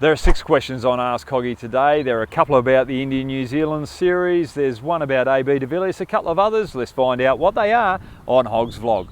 There are 6 questions on Ask Hoggy today. There are a couple about the India-New Zealand series. There's one about AB de Villiers, a couple of others. Let's find out what they are on Hogg's vlog.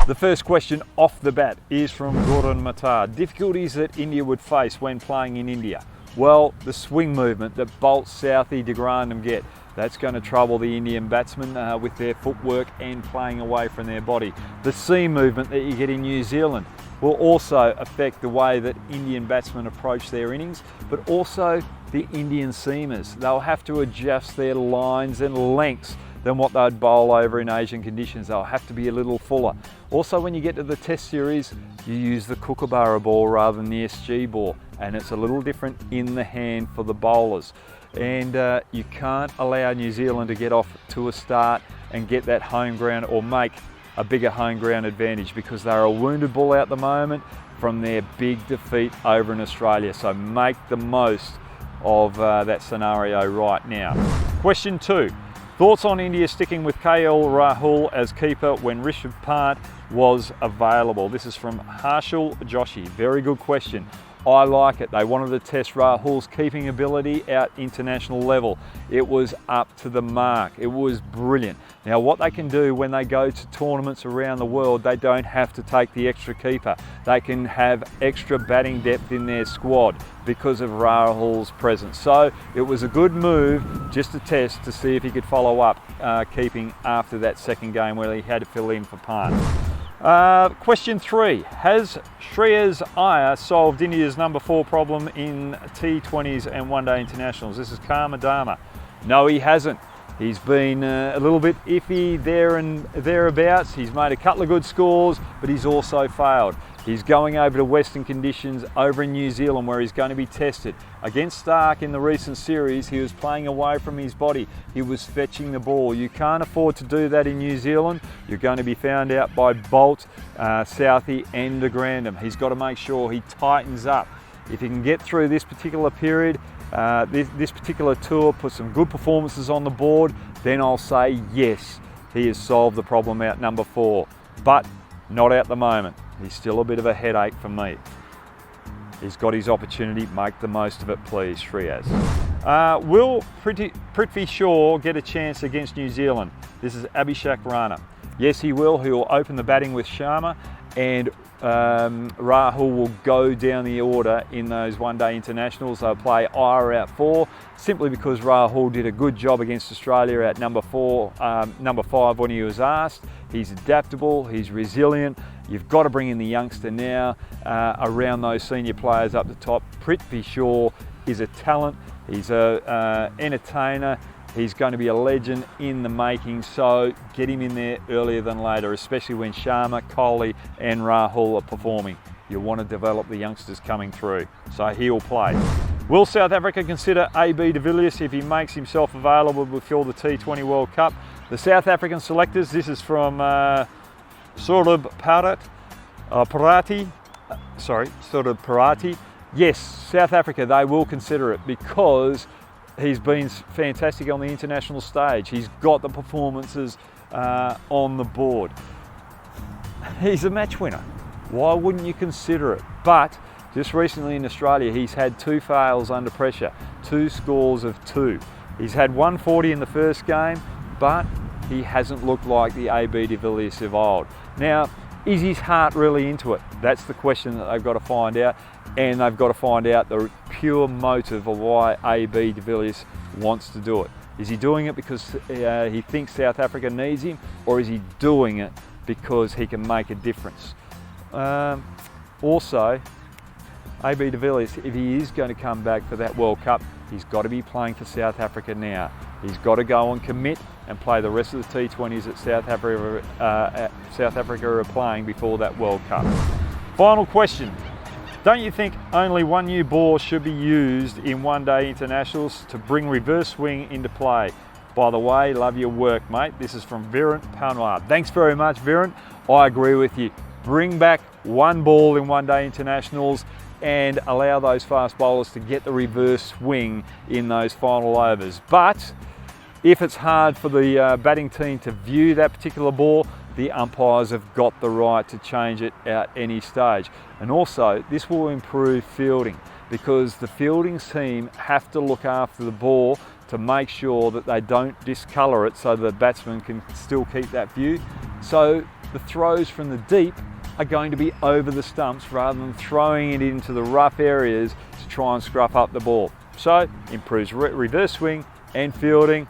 The first question off the bat is from Gordon Matar. Difficulties that India would face when playing in India. Well, the swing movement that Bolt, Southey, de Grandin get, that's going to trouble the Indian batsmen with their footwork and playing away from their body. The seam movement that you get in New Zealand will also affect the way that Indian batsmen approach their innings, but also the Indian seamers. They'll have to adjust their lines and lengths than what they'd bowl over in Asian conditions. They'll have to be a little fuller. Also, when you get to the Test series, you use the Kookaburra ball rather than the SG ball, and it's a little different in the hand for the bowlers. And you can't allow New Zealand to get off to a start and get that home ground or make a bigger home ground advantage, because they're a wounded bull at the moment from their big defeat over in Australia. So make the most of that scenario right now. Question 2. Thoughts on India sticking with KL Rahul as keeper when Rishabh Pant was available? This is from HasRAHUL Joshi. Very good question. I like it. They wanted to test Rahul's keeping ability at international level. It was up to the mark. It was brilliant. Now, what they can do when they go to tournaments around the world, they don't have to take the extra keeper. They can have extra batting depth in their squad because of Rahul's presence. So it was a good move just to test to see if he could follow up keeping after that second game where he had to fill in for Pant. Question 3. Has Shreyas Iyer solved India's number 4 problem in T20s and one-day internationals? This is Karmadama. No, he hasn't. He's been a little bit iffy there and thereabouts. He's made a couple of good scores, but he's also failed. He's going over to Western conditions over in New Zealand where he's going to be tested. Against Stark in the recent series, he was playing away from his body. He was fetching the ball. You can't afford to do that in New Zealand. You're going to be found out by Bolt, Southey and de Grandin. He's got to make sure he tightens up. If he can get through this particular period, this particular tour, put some good performances on the board, then I'll say yes, he has solved the problem out number 4. But not at the moment. He's still a bit of a headache for me. He's got his opportunity. Make the most of it, please, Shreyas. Will Prithvi Shaw get a chance against New Zealand? This is Abhishek Rana. Yes, he will. He will open the batting with Sharma, and Rahul will go down the order in those one-day internationals. They'll play Iyer out 4, simply because Rahul did a good job against Australia at number 5 when he was asked. He's adaptable, he's resilient. You've got to bring in the youngster now around those senior players up the top. Prithvi Shaw is a talent, he's an entertainer, he's going to be a legend in the making, so get him in there earlier than later, especially when Sharma, Kohli and Rahul are performing. You want to develop the youngsters coming through, so he'll play. Will South Africa consider AB de Villiers if he makes himself available before the T20 World Cup? The South African selectors, this is from Rishabh Pant. Yes, South Africa, they will consider it because he's been fantastic on the international stage. He's got the performances on the board. He's a match winner. Why wouldn't you consider it? But just recently in Australia, he's had 2 fails under pressure, 2 scores of 2. He's had 140 in the first game, but he hasn't looked like the AB de Villiers of old. Now, is his heart really into it? That's the question that they've got to find out, and they've got to find out the pure motive of why AB de Villiers wants to do it. Is he doing it because he thinks South Africa needs him, or is he doing it because he can make a difference? Also, AB de Villiers, if he is going to come back for that World Cup, he's got to be playing for South Africa now. He's got to go and commit and play the rest of the T20s that South Africa are playing before that World Cup. Final question. Don't you think only one new ball should be used in one-day internationals to bring reverse swing into play? By the way, love your work, mate. This is from Virant Panwar. Thanks very much, Virant. I agree with you. Bring back one ball in one-day internationals and allow those fast bowlers to get the reverse swing in those final overs. But if it's hard for the batting team to view that particular ball, the umpires have got the right to change it at any stage. And also, this will improve fielding, because the fielding team have to look after the ball to make sure that they don't discolour it so the batsman can still keep that view. So the throws from the deep are going to be over the stumps rather than throwing it into the rough areas to try and scruff up the ball. So improves reverse swing and fielding.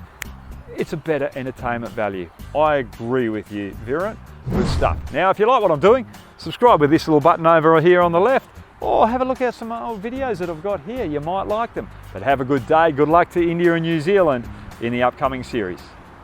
It's a better entertainment value. I agree with you, Virant. Good stuff. Now, if you like what I'm doing, subscribe with this little button over here on the left, or have a look at some old videos that I've got here. You might like them. But have a good day. Good luck to India and New Zealand in the upcoming series.